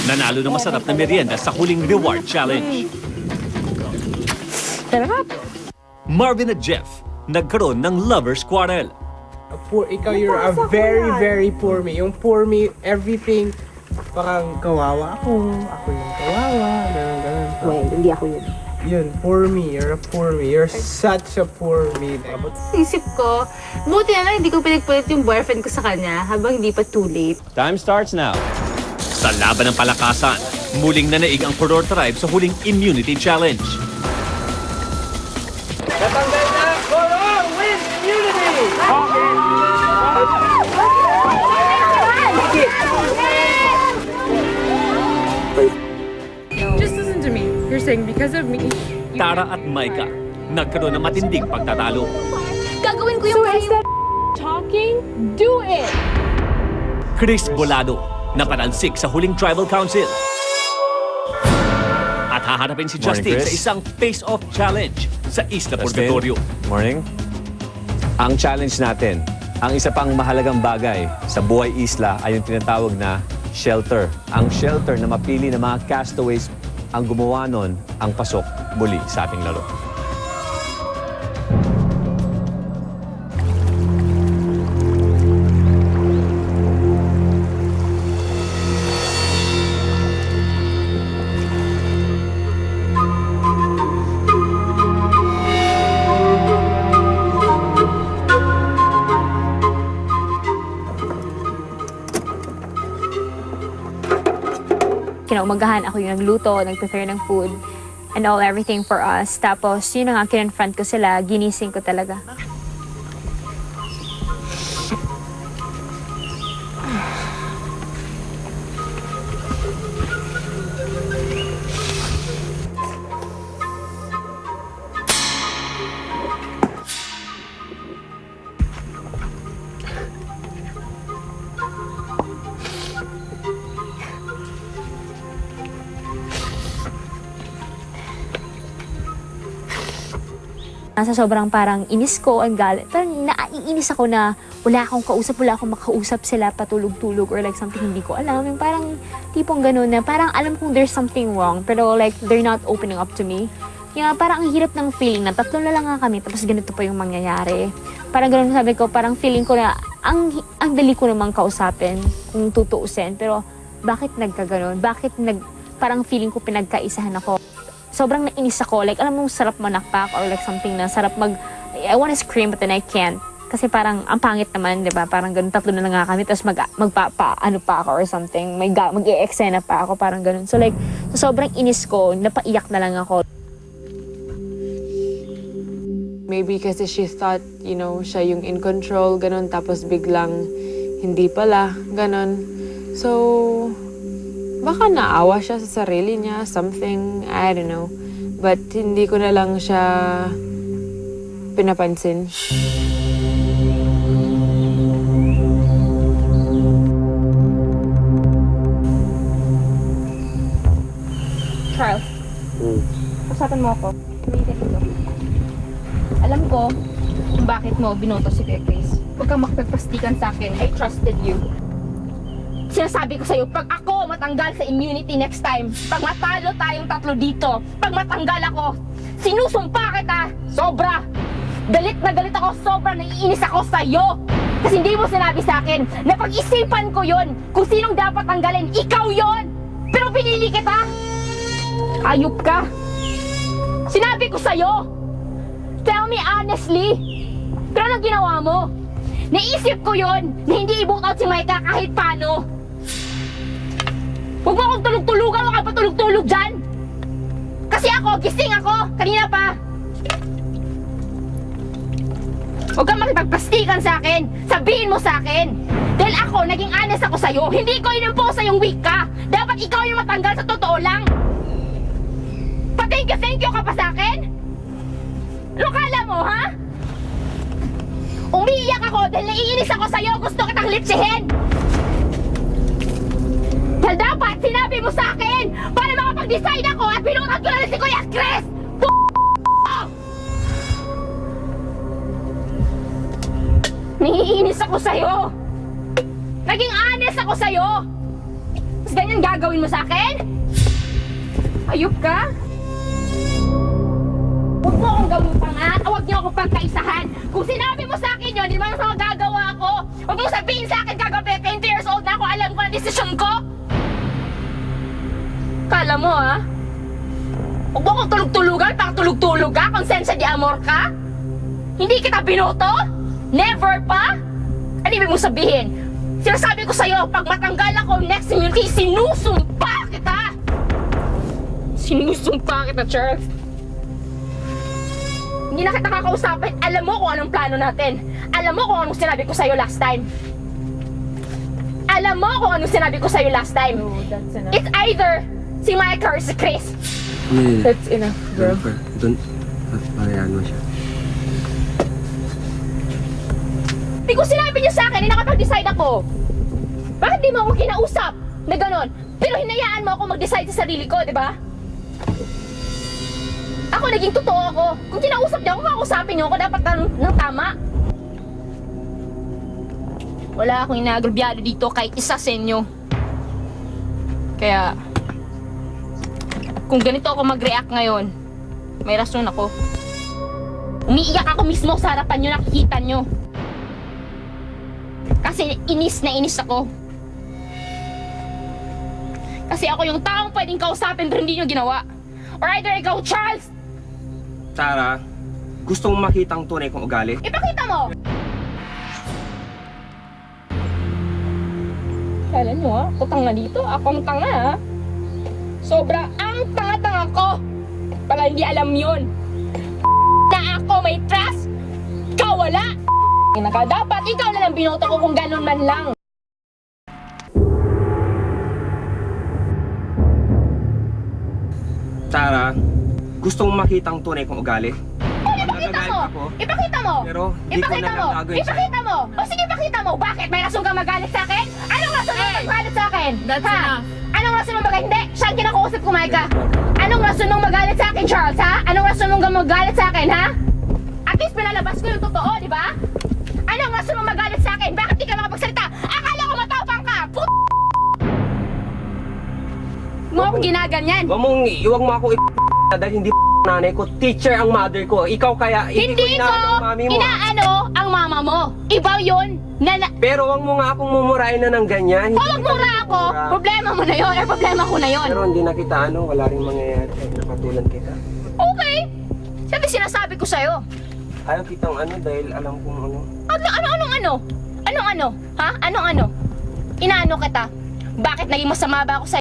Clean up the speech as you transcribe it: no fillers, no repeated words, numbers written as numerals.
Nanalo ng masarap na merienda sa huling reward challenge. Sarap. Marvin at Jeff nagkaroon ng lover's quarrel. Ikaw, you're a very, very poor me. Yung poor me, everything, parang kawawa ako. Ako yung kawawa. Ganun. Well, hindi ako yun. Yun, poor me. You're a poor me. You're such a poor me. Isip ko, buti na lang hindi ko pinagpalit yung boyfriend ko sa kanya habang hindi pa too late. Time starts now. Sa laban ng palakasan, muling nanaig ang Puror Tribe sa huling immunity challenge. Natanggal na! Color wins immunity! Just listen to me. You're saying because of me. Tara at Micah nagkaroon ng matinding pagtatalo. Gagawin ko yung Talking, do it! Chris Bolado napanalsik sa huling tribal council. At haharapin si Morning, Justin Chris. sa isang face-off challenge sa Isla Justin. Purgatorio. Morning. Ang challenge natin, ang isa pang mahalagang bagay sa buhay isla ay yung tinatawag na shelter. Ang shelter na mapili ng mga castaways ang gumawa nun ang pasok muli sa ating laro. Kinaumagahan ako yung nagluto, nag-prepare ng food, and everything for us. Tapos, yun na nga, kinonfront ko sila, ginising ko talaga. Nasa sobrang parang inis ko, ang galit. Parang naiinis ako na wala akong kausap, wala akong makausap sila patulog-tulog or like something hindi ko alam. Yung parang tipong ganun na parang alam kong there's something wrong pero like they're not opening up to me. Kaya parang ang hirap ng feeling na tatlo na lang nga kami tapos ganito pa yung mangyayari. Parang ganun sabi ko, parang feeling ko na ang dali ko namang kausapin kung tutuusin. Pero bakit nagkaganon? Bakit parang feeling ko pinagkaisahan ako? Sobrang nainis ako. Like, alam mo, sarap manakpak or like something na sarap I wanna scream but then I can't. Kasi parang, ang pangit naman, di ba? Parang ganun, tatlo na lang nga kami, tapos ano pa ako or something. Mag-i-eksena pa ako, parang ganun. So like, sobrang inis ko, napaiyak na lang ako. Maybe kasi she thought, you know, siya yung in control, ganun. Tapos biglang hindi pala, ganun. So, baka naawa siya sa sarili niya, something, I don't know. But hindi ko na lang siya pinapansin. Charles, usapan mo ako. Umitin ito. Alam ko kung bakit mo binoto si Kuya Chris. Huwag kang makipagpastikan sa akin. I trusted you. Sinasabi ko sa'yo, pag ako matanggal sa immunity next time, pag matalo tayong tatlo dito, pag matanggal ako, sinusumpa kita, sobra! Galit na galit ako, sobra naiinis ako sa'yo! Kasi hindi mo sinabi sa akin na pag-isipan ko yon kung sinong dapat tanggalin, ikaw yon! Pero pinili kita! Ayup ka! Sinabi ko sa'yo! Tell me honestly! Pero anong ginawa mo? Naisip ko yon na hindi i-boot out si Micah kahit paano! Huwag mo akong tulog-tulugan, huwag kang patulog-tulog dyan! Kasi ako, gising ako, kanina pa! Huwag kang makipagplastikan sa akin, sabihin mo sa akin! Dahil ako, naging honest ako sa'yo, hindi ko inimposa yung weak ka! Dapat ikaw yung matanggal sa totoo lang! Pa-thank you ka pa sa akin? Ano kala mo, ha? Umiiyak ako dahil naiinis ako sa'yo, gusto kitang litsihin! Dahil dapat sinabi mo sa akin para makapag-decide ako at binutan ko na rin si Kuya Chris! Naiinis ako sa'yo! Naging honest ako sa'yo! Tapos ganyan gagawin mo sa akin? Ayup ka? Huwag mo akong gawin panga. Huwag niyo ako pagkaisahan. Kung sinabi mo sa akin yun, di ba mas magagawa ko? Huwag mo sabihin sa akin kagabi, 20 years old na ako, alam ko ang desisyon ko. Kala mo ha? Huwag mo akong tulog-tulugan, pang tulog-tulog ka, konsensya di amor ka? Hindi kita binoto? Never pa? Ano ibig mong sabihin? Sinasabi ko sa'yo, pag matanggal ako next immunity, sinusumpa kita! Sinusumpa kita, Charles. Hindi na kita kakausapin. Alam mo kung anong plano natin. Alam mo kung anong sinabi ko sa'yo last time. Alam mo kung anong sinabi ko sa'yo last time. No, that's enough. It's either si Micah or si Chris. That's enough, girl. Doon, parehano siya. Di ko sinabi niyo sa akin, nakapag-decide ako. Bakit di mo ako kinausap na gano'n? Pero hinayaan mo ako mag-decide sa sarili ko, di ba? Ako, naging totoo ako. Kung kinausap niyo ako, kakausapin niyo ako, dapat ng tama. Wala akong inaagrabyado dito kahit isa sa inyo. Kaya, kung ganito ako mag-react ngayon, may rason ako. Umiiyak ako mismo sa harapan niyo, nakikita niyo. Kasi inis na inis ako. Kasi ako yung taong pwedeng kausapin pero hindi nyo ginawa. Or either ikaw, Charles! Tara, gusto mong makita ang tunay kong ugali? Ipakita mo! Kala nyo ha? Ako tanga dito. Ako ang tanga ha? Sobra ang tanga-tanga ko! Para hindi alam yun. Na ako may trust! Ikaw wala! Dapat ikaw na lang binoto ko kung ganun man lang. Tara, gusto mong makita ang tunay kong ugali? Ipakita mo! Ako, Ipakita mo! pero di ko na lang gagawin sa'yo. Ipakita mo! O sige, ipakita mo! Bakit? May rason kang magalit sa akin? Anong rason mo magalit sa akin? That's ha? enough. Anong rason mo magalit? Hindi! Siya ang kinakausap ko, Micah! Anong rason mong magalit sa akin, Charles, ha? Anong rason mong magalit sa akin, ha? At least pinalabas ko yung totoo, di ba? Anong rason mong magalit sa akin? Bakit di ka makapagsalita? Akala ko matapang ka! Mo akong ginaganyan! Huwag mo ako dahil hindi nanay ko, teacher ang mother ko. Ikaw kaya, Hindi ko inaano ang mami mo. inaano ang mama mo. Iba yun. Pero huwag mo nga akong mumurahin na ng ganyan. Huwag mura ako. Problema mo na yun. Or problema ko na yun. Pero hindi na kita wala rin mangyayari kahit nakatulan kita. Okay. Sabi sinasabi ko sa'yo. Ayaw kitang dahil alam kong Anong ano? Ha? Anong ano? Inaano kita? Bakit naging masama ba ako sa'yo?